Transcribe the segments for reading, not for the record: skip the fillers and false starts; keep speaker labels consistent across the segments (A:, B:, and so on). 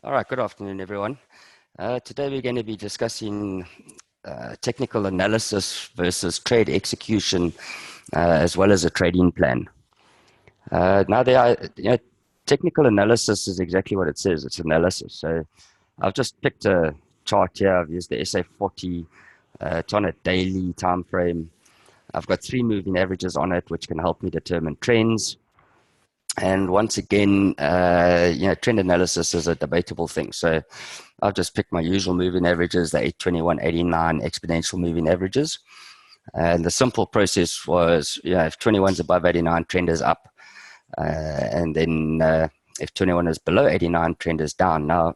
A: All right, good afternoon, everyone. Today we're going to be discussing technical analysis versus trade execution, as well as a trading plan. Now, technical analysis is exactly what it says. It's analysis. So I've just picked a chart here. I've used the SA40. It's on a daily time frame. I've got 3 moving averages on it, which can help me determine trends. And once again, trend analysis is a debatable thing. So I've just picked my usual moving averages, the 821, 89 exponential moving averages. And the simple process was, if 21 is above 89, trend is up. And then if 21 is below 89, trend is down. Now,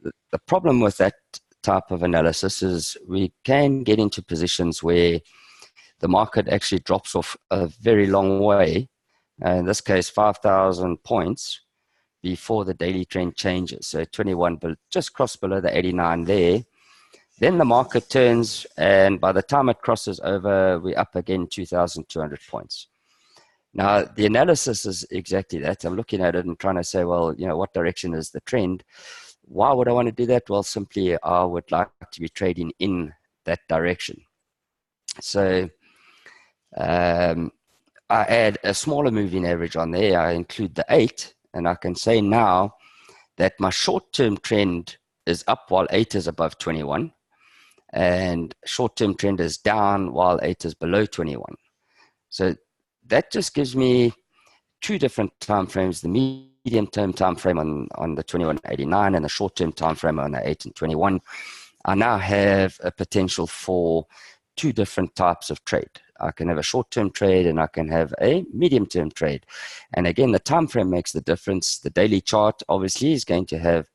A: the problem with that type of analysis is we can get into positions where the market actually drops off a very long way. In this case, 5,000 points before the daily trend changes. So 21 just crossed below the 89 there. Then the market turns, and by the time it crosses over, we're up again 2,200 points. Now, the analysis is exactly that. I'm looking at it and trying to say, well, what direction is the trend? Why would I want to do that? Well, simply I would like to be trading in that direction. So I add a smaller moving average on there. I include the 8, and I can say now that my short-term trend is up while 8 is above 21, and short-term trend is down while 8 is below 21. So that just gives me 2 different time frames: the medium-term time frame on the 2189 and the short-term time frame on the 8 and 21. I now have a potential for 2 different types of trade. I can have a short-term trade and I can have a medium-term trade. And again, the time frame makes the difference. The daily chart obviously is going to have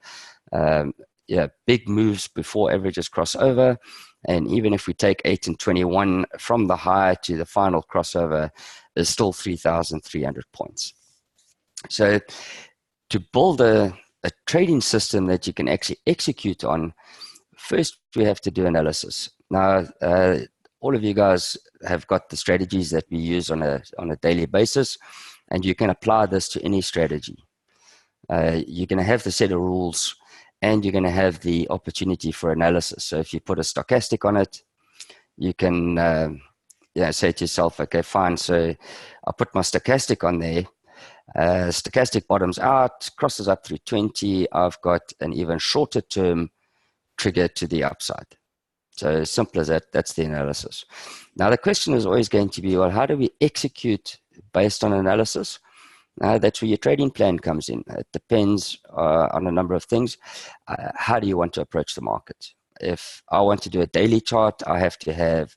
A: big moves before averages cross over. And even if we take 8 and 21 from the high to the final crossover, is still 3,300 points. So to build a trading system that you can actually execute on, first we have to do analysis. Now, all of you guys have got the strategies that we use on a daily basis, and you can apply this to any strategy. You're going to have the set of rules, and you're going to have the opportunity for analysis. So if you put a stochastic on it, you can say to yourself, okay, fine, so I'll put my stochastic on there. Stochastic bottoms out, crosses up through 20. I've got an even shorter term trigger to the upside. So simple as that. That's the analysis. Now, the question is always going to be, well, how do we execute based on analysis? That's where your trading plan comes in. It depends on a number of things. How do you want to approach the market? If I want to do a daily chart, I have to have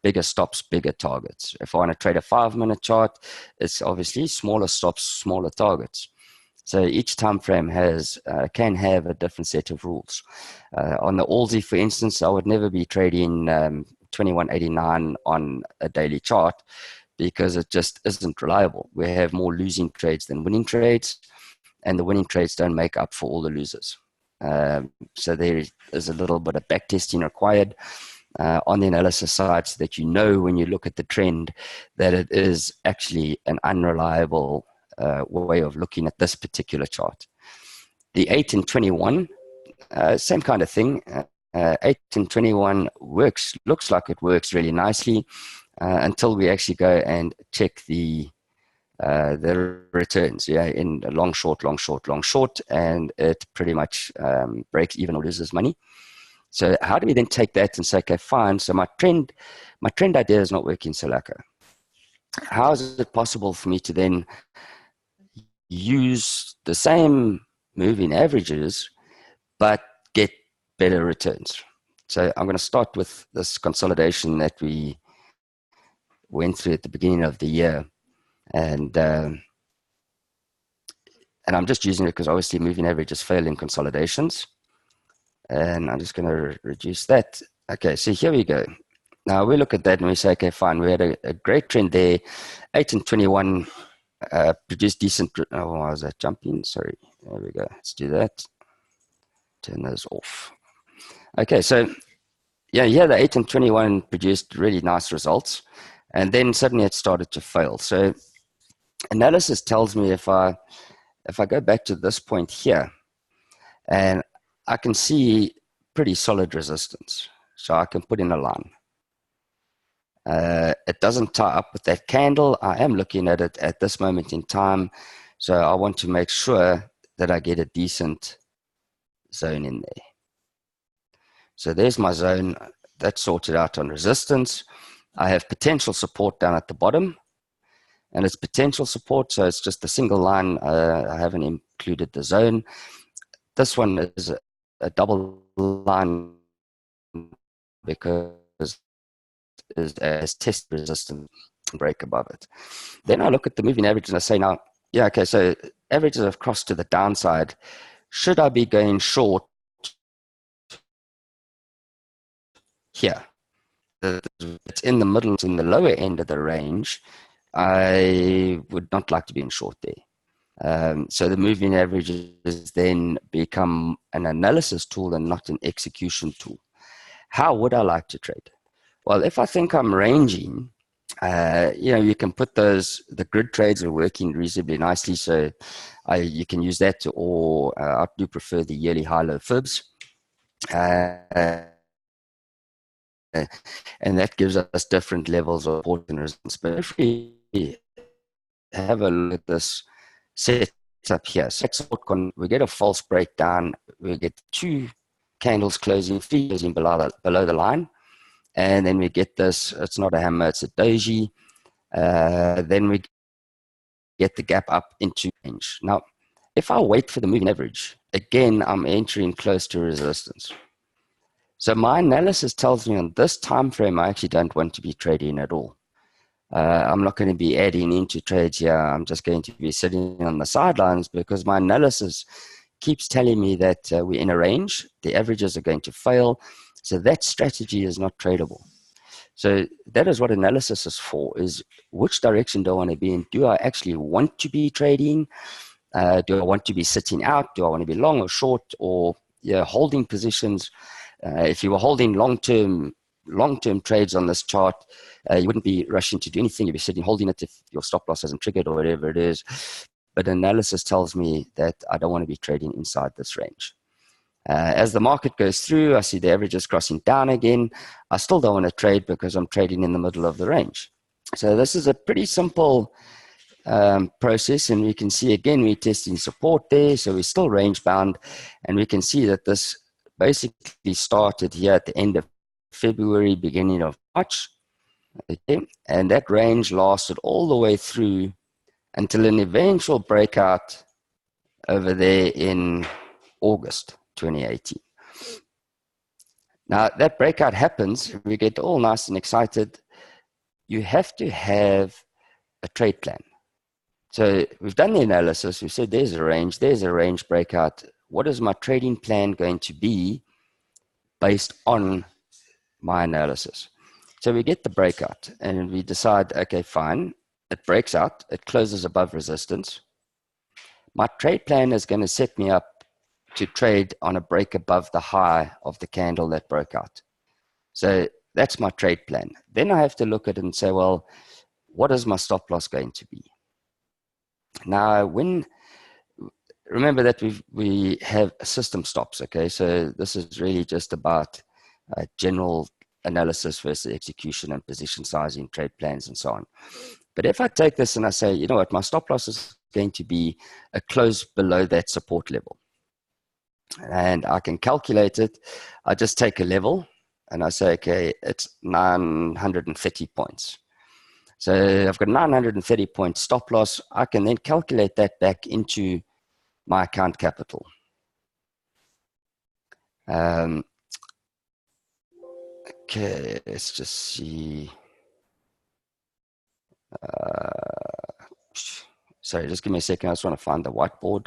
A: bigger stops, bigger targets. If I want to trade a 5-minute chart, it's obviously smaller stops, smaller targets. So each time frame can have a different set of rules. On the Aussie, for instance, I would never be trading 2189 on a daily chart because it just isn't reliable. We have more losing trades than winning trades, and the winning trades don't make up for all the losers. So there is a little bit of backtesting required on the analysis side, so that when you look at the trend that it is actually an unreliable way of looking at this particular chart. The 8 and 21, same kind of thing. 8 and 21 looks like it works really nicely until we actually go and check the returns, in long, short, long, short, long, short, and it pretty much breaks even or loses money. So how do we then take that and say, okay, fine, so my trend idea is not working, Salaka. How is it possible for me to then use the same moving averages but get better returns? So I'm going to start with this consolidation that we went through at the beginning of the year, and I'm just using it because obviously moving averages fail in consolidations, and I'm just going to reduce that. Okay, so here we go. Now we look at that and we say, okay, fine, we had a great trend there. 8 and 21 produced decent. Oh, why was that jumping? Sorry. There we go. Let's do that. Turn those off. Okay, so the 8 and 21 produced really nice results, and then suddenly it started to fail. So analysis tells me if I go back to this point here, and I can see pretty solid resistance. So I can put in a line. It doesn't tie up with that candle. I am looking at it at this moment in time. So I want to make sure that I get a decent zone in there. So there's my zone. That's sorted out on resistance. I have potential support down at the bottom. And it's potential support, so it's just a single line. I haven't included the zone. This one is a double line because it has test resistance break above it. Then I look at the moving average and I say, now, yeah, okay, so averages have crossed to the downside. Should I be going short here? It's in the middle, it's in the lower end of the range. I would not like to be in short there. So the moving averages then become an analysis tool and not an execution tool. How would I like to trade? Well, if I think I'm ranging, you can put the grid trades are working reasonably nicely. So you can use that or I do prefer the yearly high-low fibs. And that gives us different levels of support and resistance. But if we have a look at this setup here, we get a false breakdown. We get 2 candles closing, 3 closing below the line. And then we get this, it's not a hammer, it's a doji. Then we get the gap up into range. Now, if I wait for the moving average, again, I'm entering close to resistance. So my analysis tells me on this time frame, I actually don't want to be trading at all. I'm not going to be adding into trades here. I'm just going to be sitting on the sidelines because my analysis keeps telling me that we're in a range. The averages are going to fail. So that strategy is not tradable. So that is what analysis is for, is which direction do I want to be in? Do I actually want to be trading? Do I want to be sitting out? Do I want to be long or short or holding positions? If you were holding long-term trades on this chart, you wouldn't be rushing to do anything. You'd be sitting holding it if your stop loss hasn't triggered or whatever it is. But analysis tells me that I don't want to be trading inside this range. As the market goes through, I see the averages crossing down again. I still don't want to trade because I'm trading in the middle of the range. So this is a pretty simple process, and we can see again we're testing support there, so we're still range bound, and we can see that this basically started here at the end of February, beginning of March, okay? And that range lasted all the way through until an eventual breakout over there in August 2018. Now that breakout happens, we get all nice and excited. You have to have a trade plan. So we've done the analysis. We said there's a range breakout. What is my trading plan going to be based on my analysis? So we get the breakout and we decide, okay, fine. It breaks out. It closes above resistance. My trade plan is going to set me up to trade on a break above the high of the candle that broke out. So that's my trade plan. Then I have to look at it and say, well, what is my stop loss going to be? Now, remember that we have system stops, okay? So this is really just about general analysis versus execution and position sizing, trade plans, and so on. But if I take this and I say, you know what, my stop loss is going to be a close below that support level. And I can calculate it. I just take a level and I say, okay, it's 930 points. So I've got 930 point stop loss. I can then calculate that back into my account capital. Okay, let's just see. Sorry, just give me a second. I just want to find the whiteboard.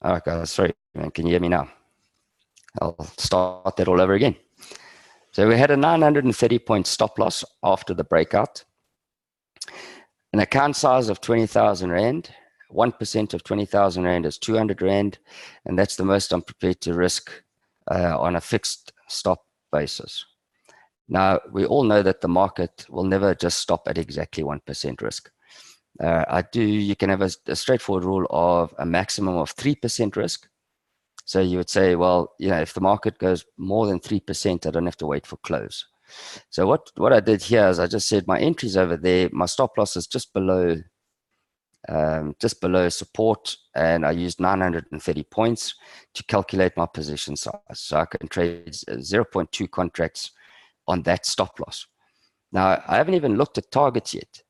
A: All right, guys, sorry, man, can you hear me now? I'll start that all over again. So we had a 930 point stop loss after the breakout, an account size of 20,000 Rand. 1% of 20,000 Rand is 200 Rand, and that's the most I'm prepared to risk on a fixed stop basis. Now, we all know that the market will never just stop at exactly 1% risk. You can have a straightforward rule of a maximum of 3% risk. So you would say, well, if the market goes more than 3%, I don't have to wait for close. So what I did here is I just said my entries over there, my stop loss is just below support, and I used 930 points to calculate my position size. So I can trade 0.2 contracts on that stop loss. Now, I haven't even looked at targets yet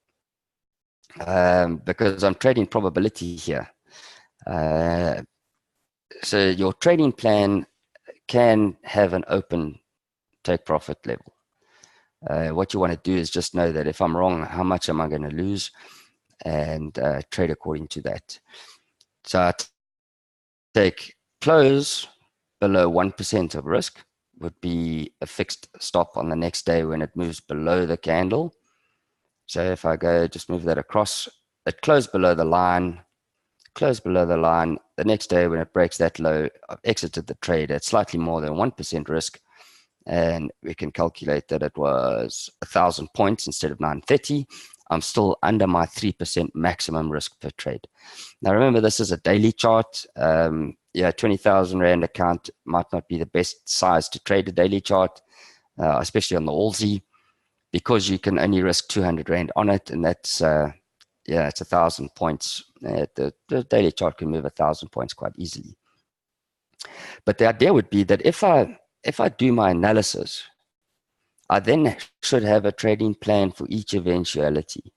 A: because I'm trading probability here. So your trading plan can have an open take profit level. What you want to do is just know that if I'm wrong, how much am I going to lose, and trade according to that. So I take close below 1% of risk would be a fixed stop on the next day when it moves below the candle. So if I go just move that across, it closed below the line, the next day when it breaks that low, I've exited the trade at slightly more than 1% risk, and we can calculate that it was 1,000 points instead of 930. I'm still under my 3% maximum risk per trade. Now remember, this is a daily chart. 20,000 Rand account might not be the best size to trade a daily chart, especially on the Aussie, because you can only risk 200 Rand on it, and that's it's 1,000 points. The daily chart can move 1,000 points quite easily. But the idea would be that if I do my analysis, I then should have a trading plan for each eventuality.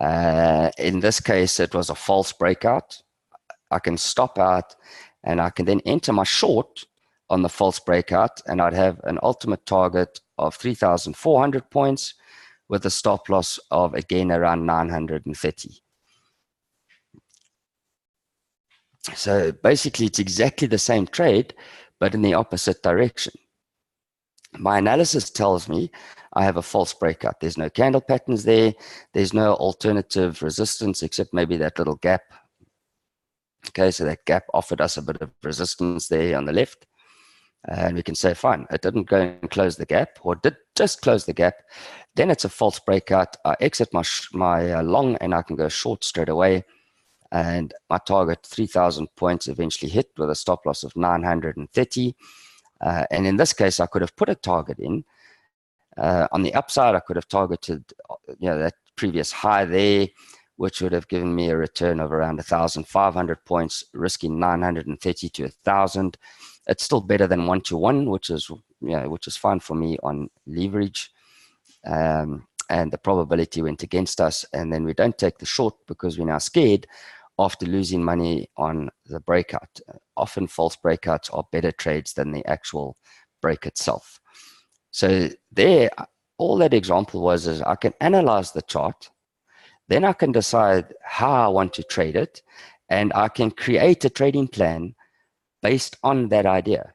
A: In this case, it was a false breakout. I can stop out and I can then enter my short on the false breakout, and I'd have an ultimate target of 3,400 points with a stop loss of, again, around 930. So basically, it's exactly the same trade, but in the opposite direction. My analysis tells me I have a false breakout. There's no candle patterns there. There's no alternative resistance except maybe that little gap. Okay, so that gap offered us a bit of resistance there on the left. And we can say, fine, it didn't go and close the gap, or did just close the gap. Then it's a false breakout. I exit my long, and I can go short straight away. And my target, 3,000 points, eventually hit with a stop loss of 930. And in this case, I could have put a target in. On the upside, I could have targeted that previous high there, which would have given me a return of around 1,500 points, risking 930 to 1,000. It's still better than 1-to-1, which is fine for me on leverage. And the probability went against us, and then we don't take the short because we're now scared after losing money on the breakout. Often false breakouts are better trades than the actual break itself. So there, all that example was is I can analyze the chart, then I can decide how I want to trade it, and I can create a trading plan based on that idea.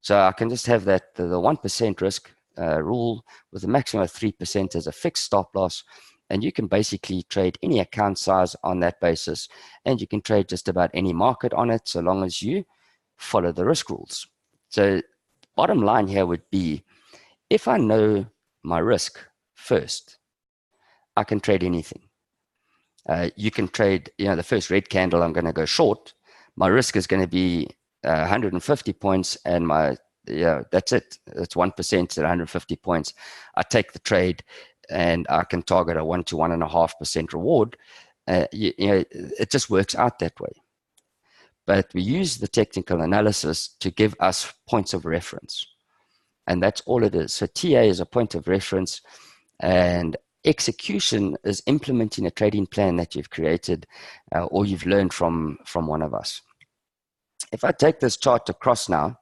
A: So I can just have that the 1% risk rule with a maximum of 3% as a fixed stop loss, and you can basically trade any account size on that basis, and you can trade just about any market on it so long as you follow the risk rules. So bottom line here would be, if I know my risk first, I can trade anything. You can trade, the first red candle, I'm going to go short. My risk is going to be 150 points, and that's it. It's 1% at 150 points. I take the trade, and I can target a 1 to 1.5% reward. It just works out that way. But we use the technical analysis to give us points of reference, and that's all it is. So TA is a point of reference, and execution is implementing a trading plan that you've created or you've learned from one of us. If I take this chart across now,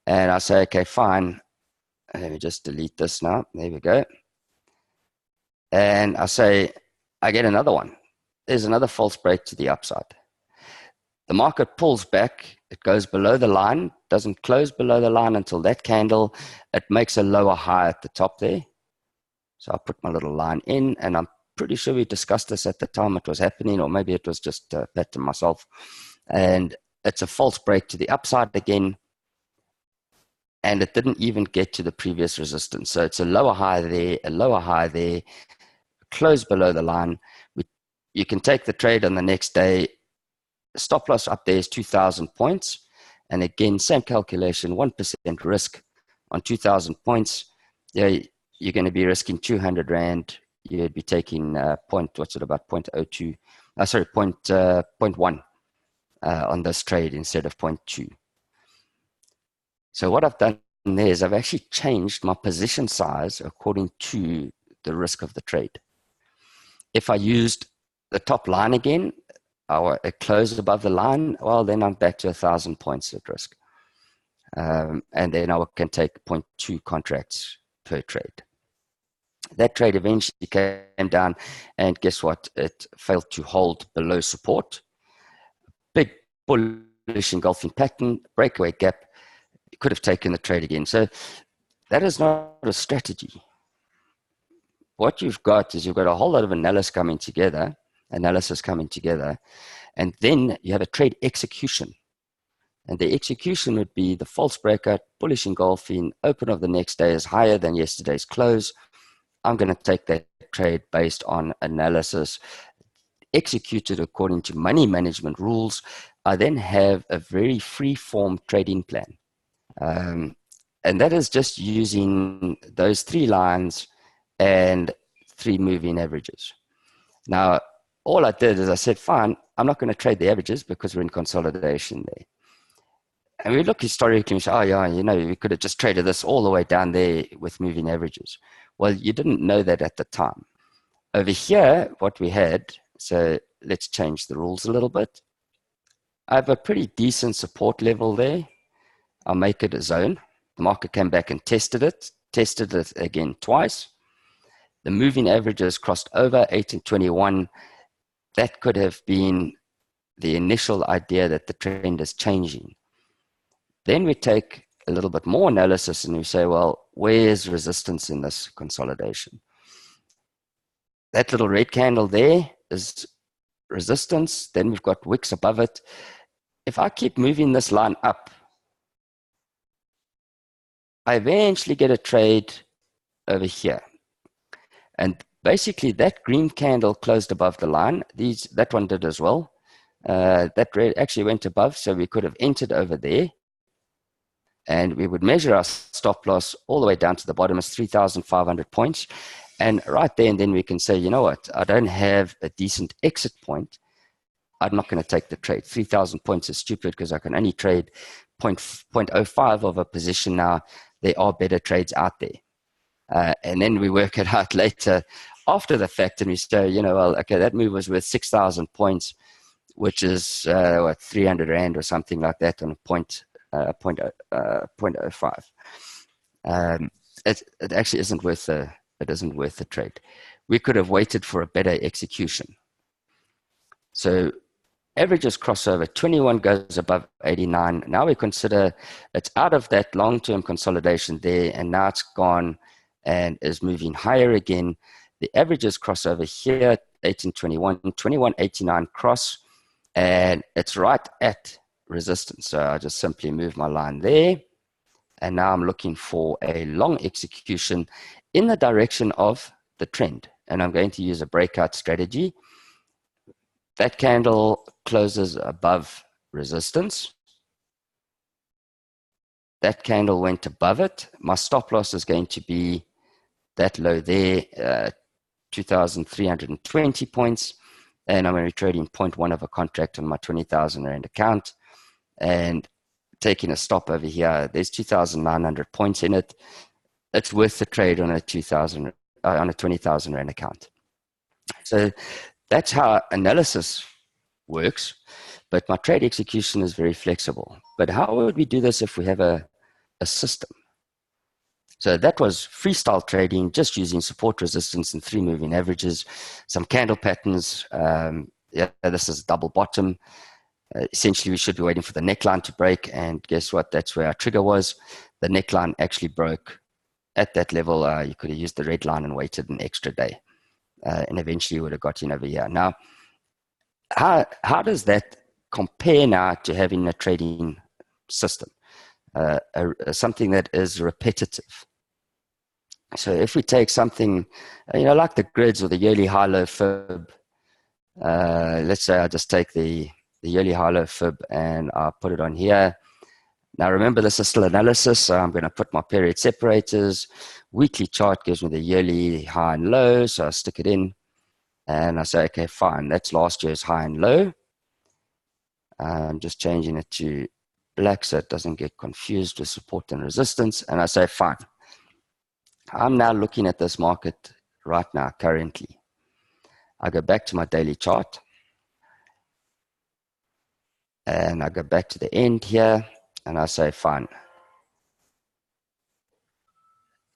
A: and I say, okay, fine, let me just delete this now. There we go. And I say, I get another one. There's another false break to the upside. the market pulls back, it goes below the line, doesn't close below the line until that candle, it makes a lower high at the top there. So I'll put my little line in, and I'm pretty sure we discussed this at the time it was happening, or maybe it was just pat to myself. And it's a false break to the upside again, and it didn't even get to the previous resistance. So it's a lower high there, a lower high there, close below the line. You can take the trade on the next day. Stop loss up there is 2,000 points. And again, same calculation, 1% risk on 2,000 points. Yeah, you're going to be risking 200 Rand. You'd be taking what's it about 0.02, sorry, 0.1 on this trade instead of 0.2. So what I've done there is I've actually changed my position size according to the risk of the trade. If I used the top line again, or it closed above the line, well, then I'm back to 1,000 points at risk. And then I can take 0.2 contracts per trade. That trade eventually came down, and guess what? It failed to hold below support. Big bullish engulfing pattern, breakaway gap. You could have taken the trade again. So that is not a strategy. What you've got is you've got a whole lot of analysis coming together, and then you have a trade execution. And the execution would be the false breakout, bullish engulfing, open of the next day is higher than yesterday's close. I'm going to take that trade based on analysis executed according to money management rules. I then have a very free-form trading plan. And that is just using those 3 lines and 3 moving averages. Now, all I did is I said, fine, I'm not going to trade the averages because we're in consolidation there. And we look historically and say, oh yeah, you know, we could have just traded this all the way down there with moving averages. Well, you didn't know that at the time. Over here, what we had, so let's change the rules a little bit. I have a pretty decent support level there. I'll make it a zone. The market came back and tested it again twice. The moving averages crossed over 8 and 21. That could have been the initial idea that the trend is changing. Then we take a little bit more analysis and we say, well, where's resistance in this consolidation? That little red candle there is resistance. Then we've got wicks above it. If I keep moving this line up, I eventually get a trade over here. And basically that green candle closed above the line. That one did as well. That red actually went above, so we could have entered over there. And we would measure our stop loss all the way down to the bottom as 3,500 points. And right there and then we can say, you know what, I don't have a decent exit point. I'm not going to take the trade. 3,000 points is stupid because I can only trade 0.05 of a position now. There are better trades out there. And then we work it out later after the fact and we say, you know, well, okay, that move was worth 6,000 points, which is 300 Rand or something like that on a 0.05. It actually isn't worth the trade. We could have waited for a better execution. So averages crossover, 21 goes above 89. Now we consider it's out of that long-term consolidation there, and now it's gone and is moving higher again. The averages crossover here, 1821, 2189 cross, and it's right at resistance. So I just simply move my line there. And now I'm looking for a long execution in the direction of the trend. And I'm going to use a breakout strategy. That candle closes above resistance. That candle went above it. My stop loss is going to be that low there, 2,320 points. And I'm going to be trading 0.1 of a contract on my 20,000 Rand account. And taking a stop over here, there's 2,900 points in it. It's worth the trade on a 20,000 Rand account. So that's how analysis works, but my trade execution is very flexible. But how would we do this if we have a system? So that was freestyle trading, just using support, resistance, and 3 moving averages, some candle patterns. Yeah, this is double bottom. essentially we should be waiting for the neckline to break, and guess what? That's where our trigger was. The neckline actually broke at that level. You could have used the red line and waited an extra day, and eventually you would have got in over here. Now, how does that compare now to having a trading system, something that is repetitive? So if we take something, like the grids or the yearly high-low fib, let's say I just take the yearly high-low fib and I'll put it on here. Now remember, this is still analysis, so I'm going to put my period separators. Weekly chart gives me the yearly high and low, so I stick it in and I say, okay, fine, that's last year's high and low. I'm just changing it to black so it doesn't get confused with support and resistance, and I say, fine. I'm now looking at this market right now, currently. I go back to my daily chart and I go back to the end here and I say, fine.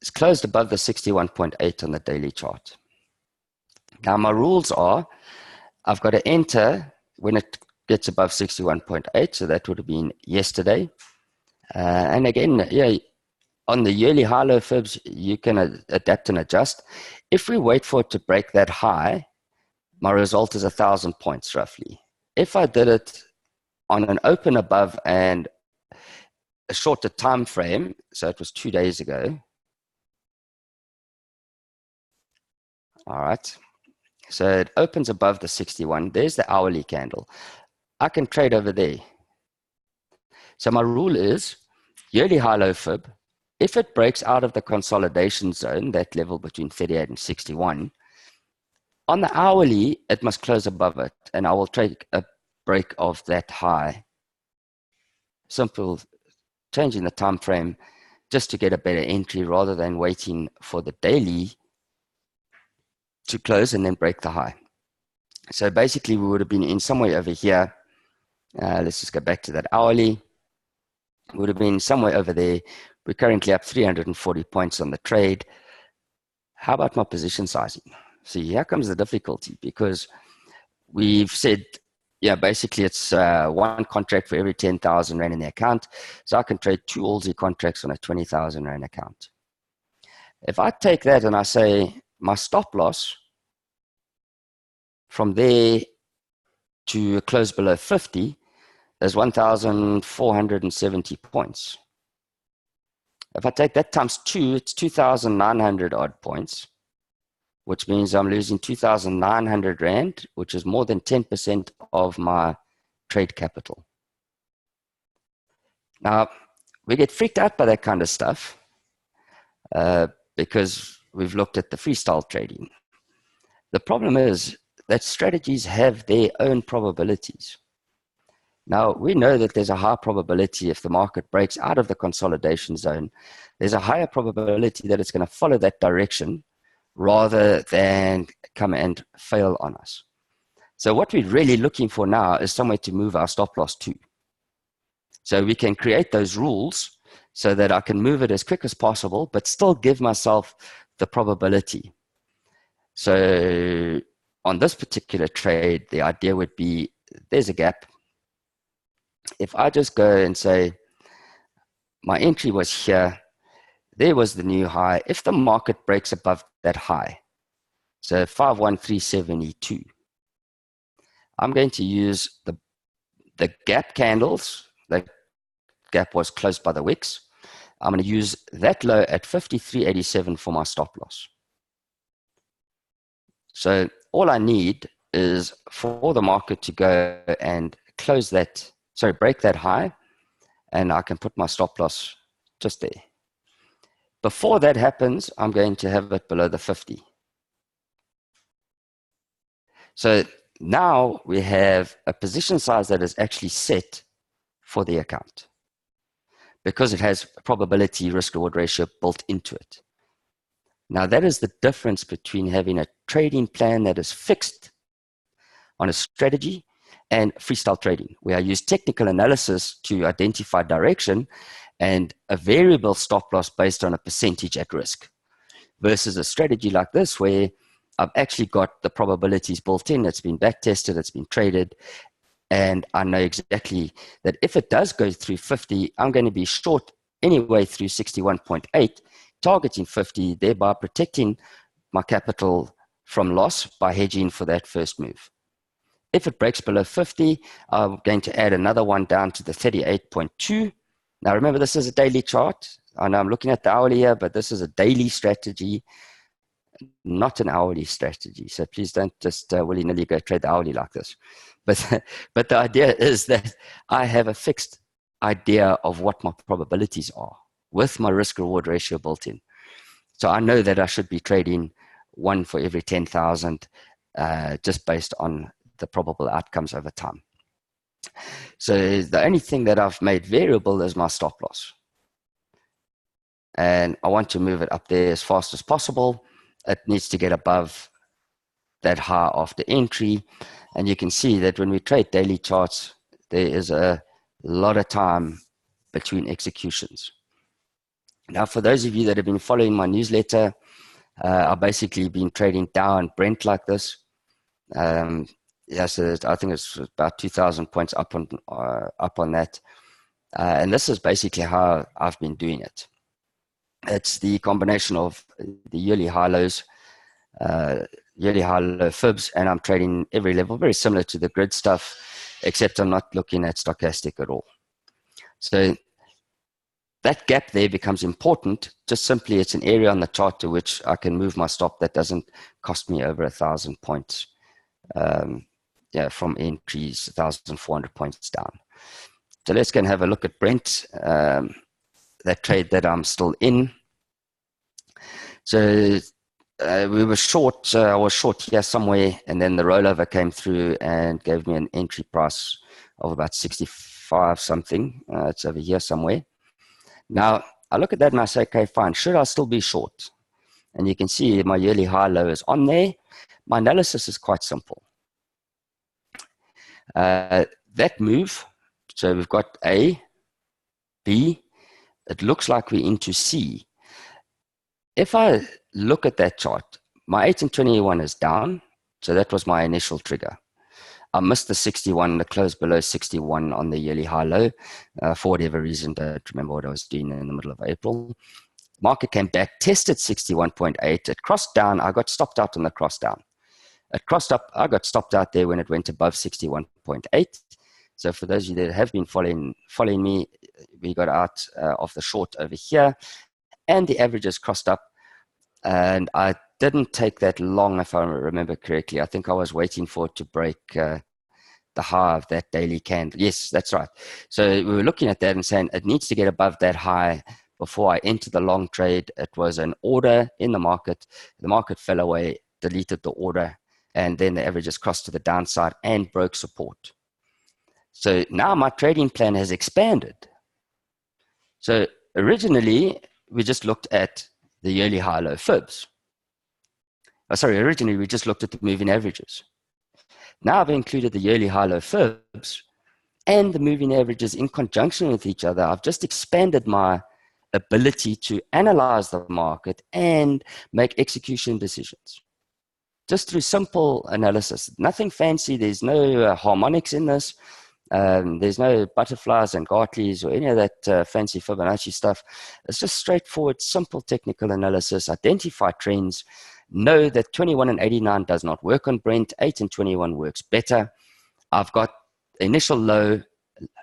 A: It's closed above the 61.8 on the daily chart. Now my rules are, I've got to enter when it gets above 61.8, so that would have been yesterday. And again, yeah, on the yearly high-low fibs, you can adapt and adjust. If we wait for it to break that high, my result is 1,000 points roughly. If I did it on an open above and a shorter time frame, so it was 2 days ago. All right. So it opens above the 61. There's the hourly candle. I can trade over there. So my rule is yearly high-low fib. If it breaks out of the consolidation zone, that level between 38 and 61, on the hourly, it must close above it, and I will take a break of that high. Simple, changing the time frame just to get a better entry rather than waiting for the daily to close and then break the high. So basically, we would have been in somewhere over here. Let's just go back to that hourly. We would have been somewhere over there. We're currently up 340 points on the trade. How about my position sizing? See, here comes the difficulty, because we've said, yeah, basically it's one contract for every 10,000 Rand in the account. So I can trade 2 Aussie contracts on a 20,000 Rand account. If I take that and I say my stop loss from there to close below 50 is 1,470 points. If I take that times 2, it's 2,900 odd points, which means I'm losing 2,900 Rand, which is more than 10% of my trade capital. Now, we get freaked out by that kind of stuff because we've looked at the freestyle trading. The problem is that strategies have their own probabilities. Now, we know that there's a high probability if the market breaks out of the consolidation zone, there's a higher probability that it's going to follow that direction rather than come and fail on us. So what we're really looking for now is somewhere to move our stop loss to. So we can create those rules so that I can move it as quick as possible, but still give myself the probability. So on this particular trade, the idea would be there's a gap. If I just go and say, my entry was here, there was the new high. If the market breaks above that high, so 51372, I'm going to use the gap candles. The gap was closed by the wicks. I'm going to use that low at 53.87 for my stop loss. So all I need is for the market to go and close that, break that high, and I can put my stop loss just there. Before that happens, I'm going to have it below the 50. So now we have a position size that is actually set for the account because it has a probability risk-reward ratio built into it. Now that is the difference between having a trading plan that is fixed on a strategy and freestyle trading, where I use technical analysis to identify direction and a variable stop loss based on a percentage at risk, versus a strategy like this where I've actually got the probabilities built in, it's been back tested, it's been traded, And I know exactly that if it does go through 50, I'm going to be short anyway through 61.8, targeting 50, thereby protecting my capital from loss by hedging for that first move. If it breaks below 50, I'm going to add another one down to the 38.2. Now remember, this is a daily chart. I know I'm looking at the hourly here, but this is a daily strategy, not an hourly strategy. So please don't just willy-nilly go trade the hourly like this. But the idea is that I have a fixed idea of what my probabilities are with my risk-reward ratio built in. So I know that I should be trading one for every 10,000 just based on the probable outcomes over time. So the only thing that I've made variable is my stop loss. And I want to move it up there as fast as possible. It needs to get above that high after entry. And you can see that when we trade daily charts, there is a lot of time between executions. Now, for those of you that have been following my newsletter, I've basically been trading Dow and Brent like this. Yeah, so I think it's about 2,000 points up on that. And this is basically how I've been doing it. It's the combination of the yearly high lows, yearly high low fibs, and I'm trading every level, very similar to the grid stuff, except I'm not looking at stochastic at all. So that gap there becomes important. Just simply, it's an area on the chart to which I can move my stop that doesn't cost me over 1,000 points. Yeah, from entries, 1,400 points down. So let's go and have a look at Brent, that trade that I'm still in. So we were short, I was short here somewhere, and then the rollover came through and gave me an entry price of about 65 something. It's over here somewhere. Now, I look at that and I say, okay, fine, should I still be short? And you can see my yearly high low is on there. My analysis is quite simple. That move, so we've got A, B, it looks like we're into C. If I look at that chart, my 8 and 21 is down, so that was my initial trigger. I missed the 61, the close below 61 on the yearly high low. For whatever reason, don't remember what I was doing in the middle of April. Market came back, tested 61.8. It crossed down. I got stopped out on the cross down. It crossed up. I got stopped out there when it went above 61.8. So for those of you that have been following me, we got out of the short over here, and the averages crossed up. And I didn't take that long, if I remember correctly. I think I was waiting for it to break the high of that daily candle. Yes, that's right. So we were looking at that and saying it needs to get above that high before I enter the long trade. It was an order in the market. The market fell away, deleted the order, and then the averages crossed to the downside and broke support. So now my trading plan has expanded. So originally, we just looked at the yearly high-low fibs. Originally we just looked at the moving averages. Now I've included the yearly high-low fibs and the moving averages in conjunction with each other. I've just expanded my ability to analyze the market and make execution decisions. Just through simple analysis. Nothing fancy. There's no harmonics in this. There's no butterflies and Gartleys or any of that fancy Fibonacci stuff. It's just straightforward, simple technical analysis. Identify trends. Know that 21 and 89 does not work on Brent. 8 and 21 works better. I've got initial low,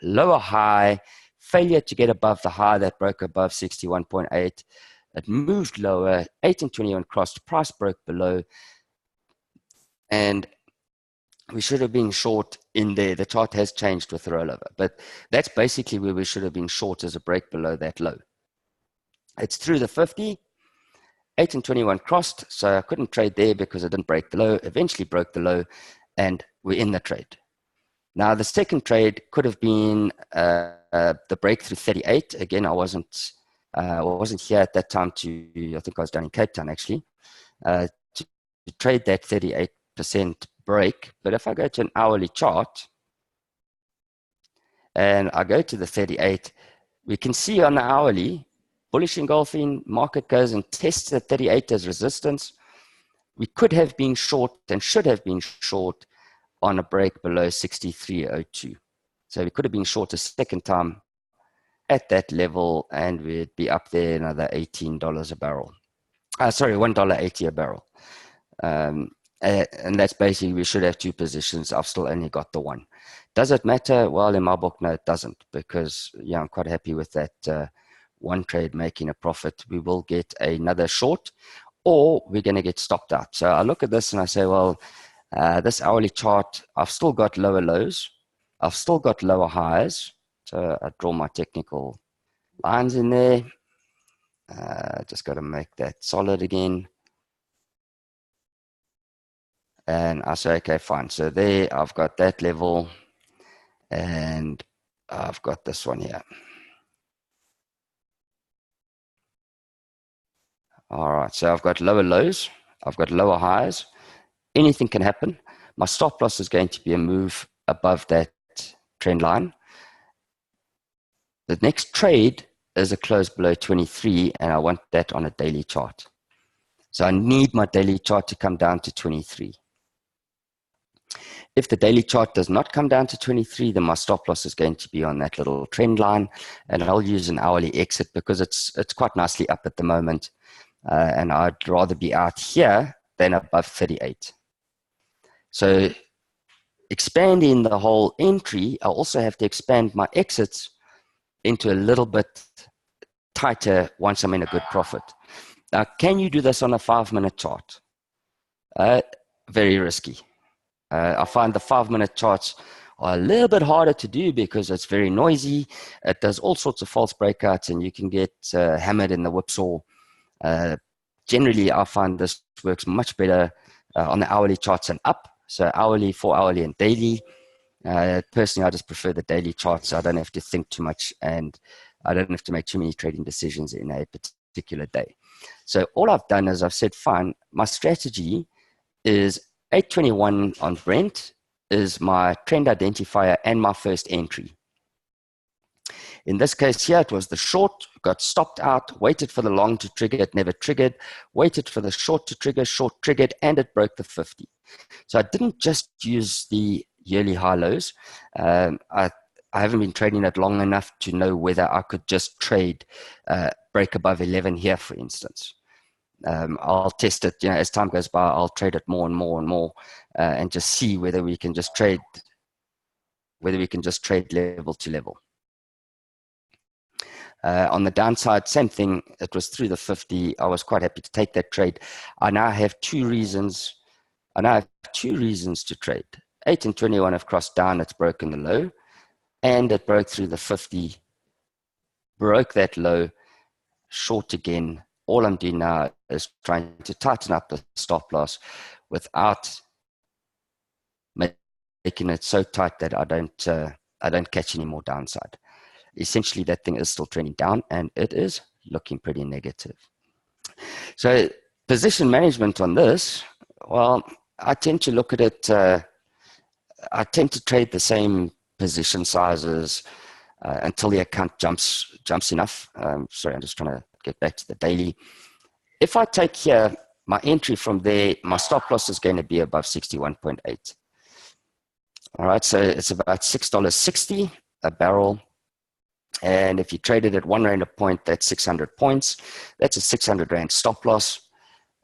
A: lower high, failure to get above the high that broke above 61.8. It moved lower. 8 and 21 crossed. Price broke below. And we should have been short in there. The chart has changed with the rollover, but that's basically where we should have been short, as a break below that low. It's through the 50, 8 and 21 crossed, so I couldn't trade there because it didn't break the low, eventually broke the low, and we're in the trade. Now, the second trade could have been the break through 38. Again, I wasn't here at that time I think I was down in Cape Town actually, to trade that 38% break. But if I go to an hourly chart and I go to the 38, we can see on the hourly, bullish engulfing, market goes and tests the 38 as resistance. We could have been short and should have been short on a break below 63.02. So we could have been short a second time at that level, and we'd be up there another $18 a barrel. Sorry, $1.80 a barrel. And that's basically, we should have two positions. I've still only got the one. Does it matter? Well, in my book, no, it doesn't, because yeah, I'm quite happy with that one trade making a profit. We will get another short, or we're going to get stopped out. So I look at this and I say, well, this hourly chart, I've still got lower lows. I've still got lower highs. So I draw my technical lines in there. Just got to make that solid again. And I say, okay, fine. So there I've got that level, and I've got this one here. All right, so I've got lower lows, I've got lower highs. Anything can happen. My stop loss is going to be a move above that trend line. The next trade is a close below 23, and I want that on a daily chart. So I need my daily chart to come down to 23. If the daily chart does not come down to 23, then my stop loss is going to be on that little trend line, and I'll use an hourly exit because it's quite nicely up at the moment, and I'd rather be out here than above 38. So expanding the whole entry, I also have to expand my exits into a little bit tighter once I'm in a good profit. Now, can you do this on a 5-minute chart? Very risky. I find the 5-minute charts are a little bit harder to do because it's very noisy. It does all sorts of false breakouts, and you can get hammered in the whipsaw. Generally, I find this works much better on the hourly charts and up. So hourly, 4-hourly, and daily. Personally, I just prefer the daily charts. So I don't have to think too much, and I don't have to make too many trading decisions in a particular day. So all I've done is I've said, fine, my strategy is 821 on Brent is my trend identifier and my first entry. In this case here, it was the short, got stopped out, waited for the long to trigger, it never triggered, waited for the short to trigger, short triggered, and it broke the 50. So I didn't just use the yearly high lows. I haven't been trading it long enough to know whether I could just trade break above 11 here, for instance. I'll test it, as time goes by. I'll trade it more and more and more, and just see whether we can just trade level to level. On the downside, same thing. It was through the 50. I was quite happy to take that trade. I now have two reasons to trade. 8 and 21 have crossed down. It's broken the low, and it broke through the 50. Broke that low, short again. All I'm doing now is trying to tighten up the stop loss without making it so tight that I don't catch any more downside. Essentially, that thing is still trending down, and it is looking pretty negative. So position management on this, well, I tend to look at it, I tend to trade the same position sizes until the account jumps enough. Sorry, I'm just trying to get back to the daily. If I take here my entry from there, my stop loss is going to be above 61.8. All right, so it's about $6.60 a barrel. And if you traded at R1 a point, that's 600 points. That's a 600 Rand stop loss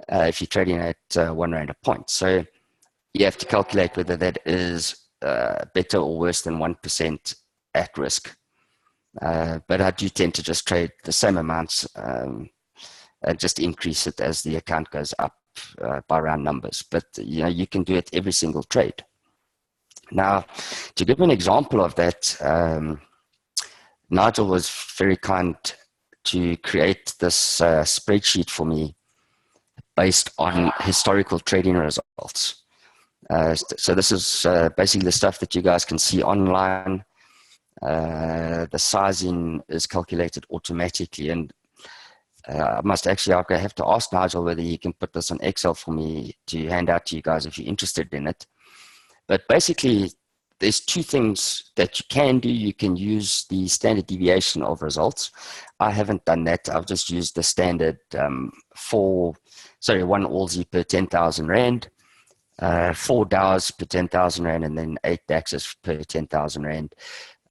A: if you're trading at R1 a point. So you have to calculate whether that is better or worse than 1% at risk. But I do tend to just trade the same amounts and just increase it as the account goes up by round numbers. But you can do it every single trade. Now, to give an example of that, Nigel was very kind to create this spreadsheet for me based on historical trading results. So this is basically the stuff that you guys can see online. The sizing is calculated automatically, and I must actually have to ask Nigel whether he can put this on Excel for me to hand out to you guys if you're interested in it. But basically, there's two things that you can do. You can use the standard deviation of results. I haven't done that. I've just used the standard 1 All Z per 10,000 Rand. 4 DAOs per 10,000 Rand and then 8 DAXs per 10,000 Rand.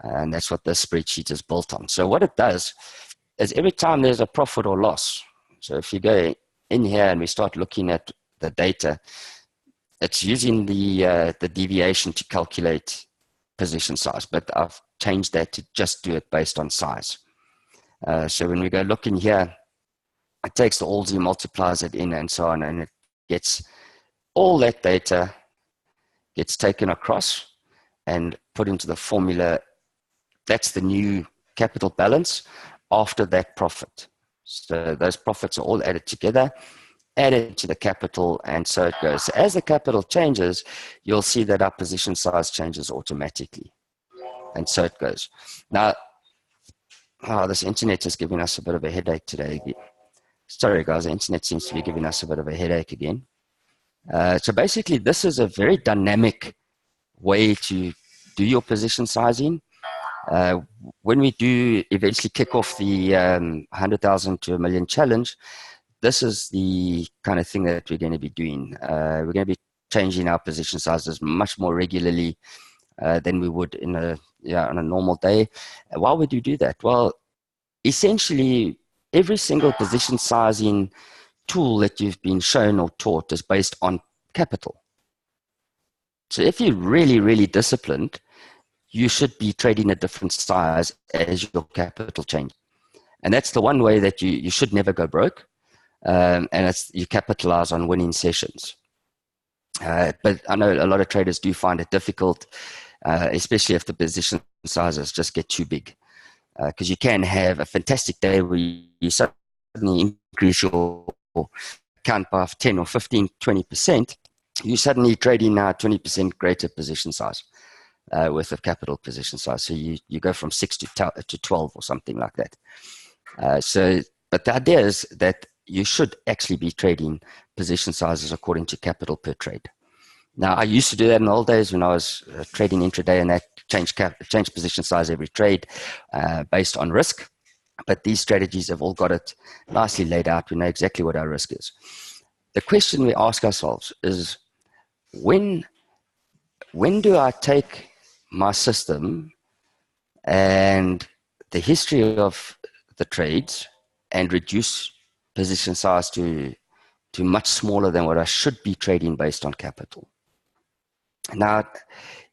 A: And that's what this spreadsheet is built on. So what it does is every time there's a profit or loss, so if you go in here and we start looking at the data, it's using the deviation to calculate position size, but I've changed that to just do it based on size. So when we go look in here, it takes the ALSI, multiplies it in and so on, and it gets all that data gets taken across and put into the formula. That's the new capital balance after that profit. So those profits are all added together, added to the capital, and so it goes. So as the capital changes, you'll see that our position size changes automatically. And so it goes. Now, this internet is giving us a bit of a headache today. Sorry, guys, the internet seems to be giving us a bit of a headache again. So basically, this is a very dynamic way to do your position sizing. When we do eventually kick off the 100,000 to a million challenge, this is the kind of thing that we're going to be doing. We're going to be changing our position sizes much more regularly than we would on a normal day. Why would you do that? Well, essentially, every single position sizing tool that you've been shown or taught is based on capital. So if you're really, really disciplined, you should be trading a different size as your capital change. And that's the one way that you should never go broke. And it's you capitalize on winning sessions. But I know a lot of traders do find it difficult, especially if the position sizes just get too big. Because you can have a fantastic day where you suddenly increase your account by 10 or 15, 20%. You suddenly trading now 20% greater position size worth of capital position size. So you go from 6 to 12 or something like that. But the idea is that you should actually be trading position sizes according to capital per trade. Now, I used to do that in the old days when I was trading intraday, and that change position size every trade based on risk. But these strategies have all got it nicely laid out. We know exactly what our risk is. The question we ask ourselves is, when do I take my system and the history of the trades and reduce position size to much smaller than what I should be trading based on capital? Now,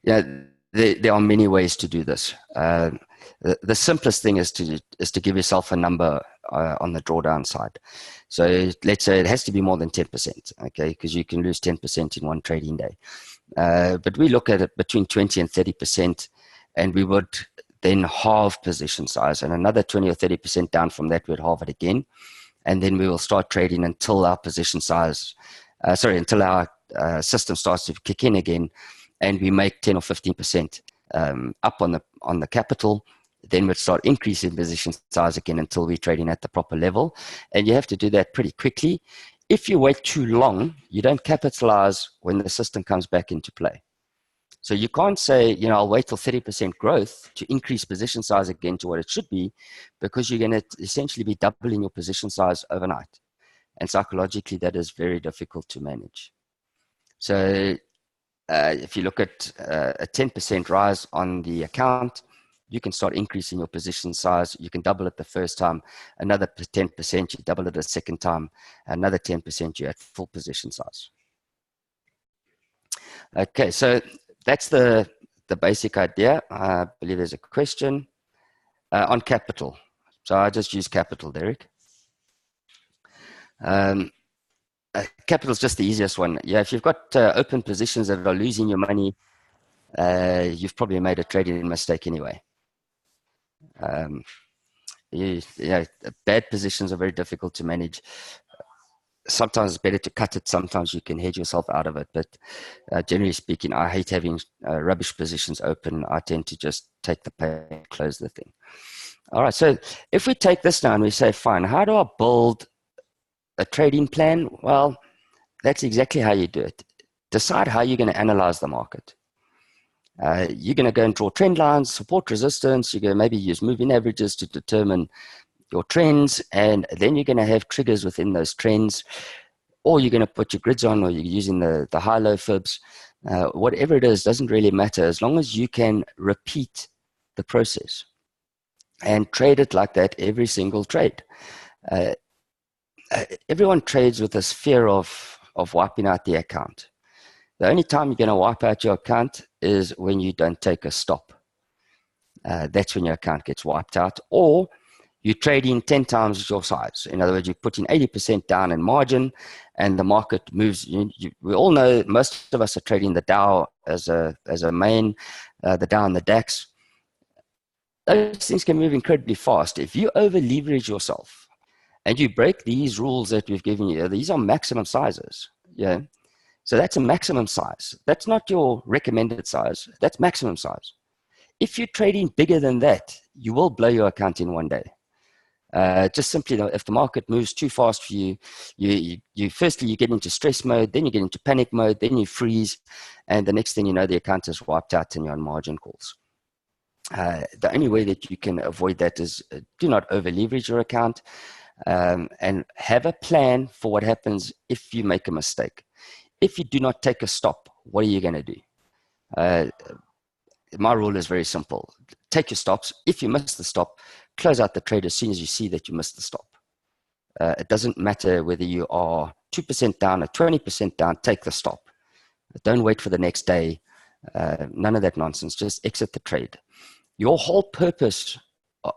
A: there are many ways to do this. The simplest thing is to give yourself a number on the drawdown side. So let's say it has to be more than 10%, okay, because you can lose 10% in one trading day. But we look at it between 20 and 30%, and we would then halve position size, and another 20 or 30% down from that, we'd halve it again. And then we will start trading until our position size, until our system starts to kick in again, and we make 10 or 15% up on the capital. Then we'd start increasing position size again until we're trading at the proper level. And you have to do that pretty quickly. If you wait too long, you don't capitalize when the system comes back into play. So you can't say, I'll wait till 30% growth to increase position size again to what it should be, because you're going to essentially be doubling your position size overnight. And psychologically, that is very difficult to manage. So if you look at a 10% rise on the account, you can start increasing your position size. You can double it the first time, another 10%, you double it a second time, another 10%, you're at full position size. Okay, so that's the basic idea. I believe there's a question on capital. So I just use capital, Derek. Capital is just the easiest one. Yeah, if you've got open positions that are losing your money, you've probably made a trading mistake anyway. Bad positions are very difficult to manage. Sometimes it's better to cut it. Sometimes you can hedge yourself out of it. But generally speaking, I hate having rubbish positions open. I tend to just take the pay and close the thing. All right, so if we take this now and we say, fine, how do I build a trading plan? Well, that's exactly how you do it. Decide how you're going to analyze the market. You're going to go and draw trend lines, support, resistance. You're going to maybe use moving averages to determine your trends, and then you're going to have triggers within those trends. or you're going to put your grids on, or you're using the high-low fibs. Whatever it is doesn't really matter, as long as you can repeat the process and trade it like that every single trade. Everyone trades with this fear of wiping out the account. The only time you're going to wipe out your account is when you don't take a stop. That's when your account gets wiped out, or you're trading 10 times your size. In other words, you're putting 80% down in margin and the market moves. We all know, most of us are trading the Dow as a main, the Dow and the DAX. Those things can move incredibly fast. If you over leverage yourself and you break these rules that we've given you, these are maximum sizes. Yeah. So that's a maximum size. That's not your recommended size. That's maximum size. If you're trading bigger than that, you will blow your account in one day. Just simply, if the market moves too fast for you, firstly, you get into stress mode, then you get into panic mode, then you freeze, and the next thing you know, the account is wiped out and you're on margin calls. The only way that you can avoid that is do not over leverage your account, and have a plan for what happens if you make a mistake. If you do not take a stop, what are you going to do? My rule is very simple. Take your stops. If you miss the stop, close out the trade as soon as you see that you missed the stop. It doesn't matter whether you are 2% down or 20% down, take the stop. Don't wait for the next day. None of that nonsense. Just exit the trade. Your whole purpose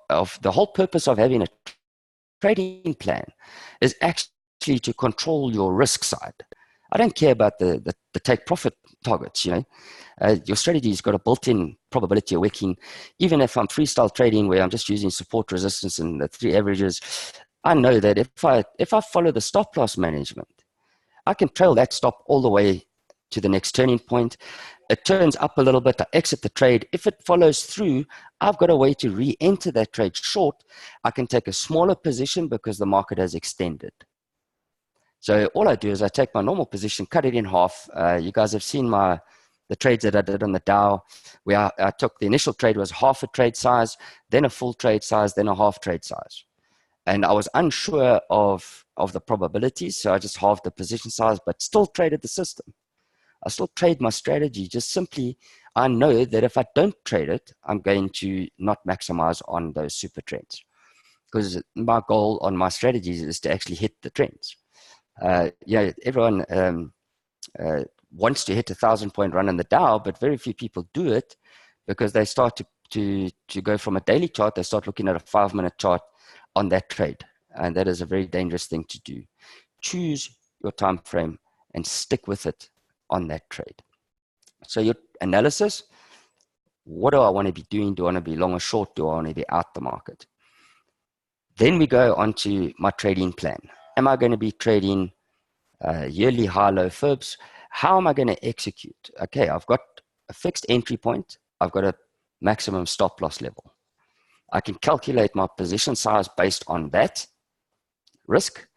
A: of having a trading plan is actually to control your risk side. I don't care about the take profit targets, you know. Your strategy's got a built-in probability of working. Even if I'm freestyle trading where I'm just using support, resistance, and the 3 averages, I know that if I follow the stop loss management, I can trail that stop all the way to the next turning point. It turns up a little bit, I exit the trade. If it follows through, I've got a way to re-enter that trade short. I can take a smaller position because the market has extended. So all I do is I take my normal position, cut it in half. You guys have seen the trades that I did on the Dow, where I took the initial trade was half a trade size, then a full trade size, then a half trade size. And I was unsure of the probabilities, so I just halved the position size, but still traded the system. I still trade my strategy, just simply, I know that if I don't trade it, I'm going to not maximize on those super trends. Because my goal on my strategies is to actually hit the trends. Everyone wants to hit 1,000-point run in the Dow, but very few people do it because they start to go from a daily chart, they start looking at a 5-minute chart on that trade. And that is a very dangerous thing to do. Choose your time frame and stick with it on that trade. So your analysis, what do I want to be doing? Do I want to be long or short? Do I want to be out the market? Then we go on to my trading plan. Am I going to be trading yearly high-low fibs? How am I going to execute? Okay, I've got a fixed entry point. I've got a maximum stop loss level. I can calculate my position size based on that risk,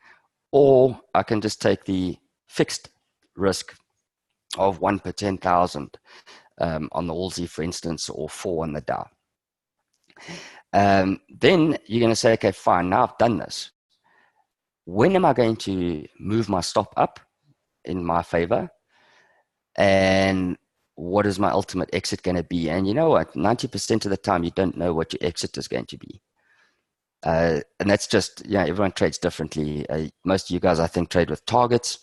A: or I can just take the fixed risk of 1 per 10,000 on the All-Z, for instance, or 4 on the Dow. Then you're going to say, okay, fine, now I've done this. When am I going to move my stop up in my favor? And what is my ultimate exit going to be? And you know what? 90% of the time, you don't know what your exit is going to be. And that's just, everyone trades differently. Most of you guys, I think, trade with targets.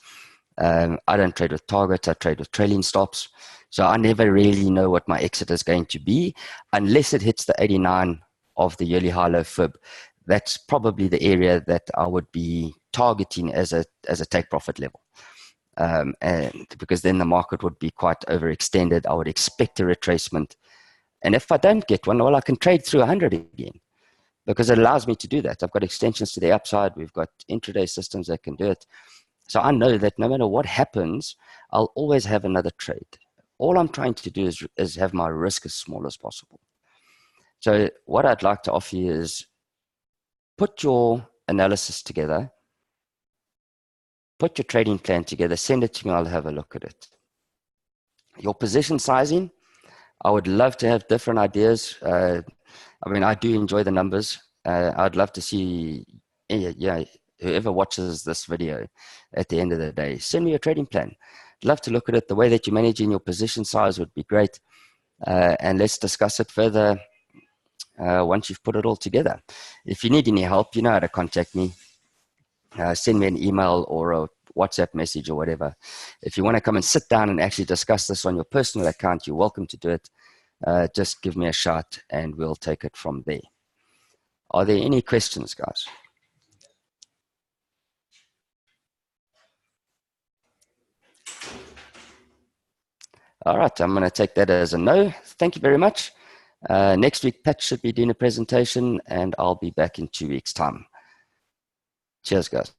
A: I don't trade with targets. I trade with trailing stops. So I never really know what my exit is going to be unless it hits the 89 of the yearly high-low fib. That's probably the area that I would be targeting as a take profit level. And because then the market would be quite overextended. I would expect a retracement. And if I don't get one, well, I can trade through 100 again because it allows me to do that. I've got extensions to the upside. We've got intraday systems that can do it. So I know that no matter what happens, I'll always have another trade. All I'm trying to do is have my risk as small as possible. So what I'd like to offer you is put your analysis together, put your trading plan together, send it to me, I'll have a look at it. Your position sizing, I would love to have different ideas. I do enjoy the numbers. I'd love to see whoever watches this video at the end of the day, send me your trading plan. I'd love to look at it. The way that you're managing your position size would be great. And let's discuss it further once you've put it all together. If you need any help, you know how to contact me. Send me an email or a WhatsApp message or whatever. If you want to come and sit down and actually discuss this on your personal account, you're welcome to do it. Just give me a shout and we'll take it from there. Are there any questions, guys? All right, I'm going to take that as a no. Thank you very much. Next week, Pat should be doing a presentation and I'll be back in 2 weeks' time. Cheers, guys.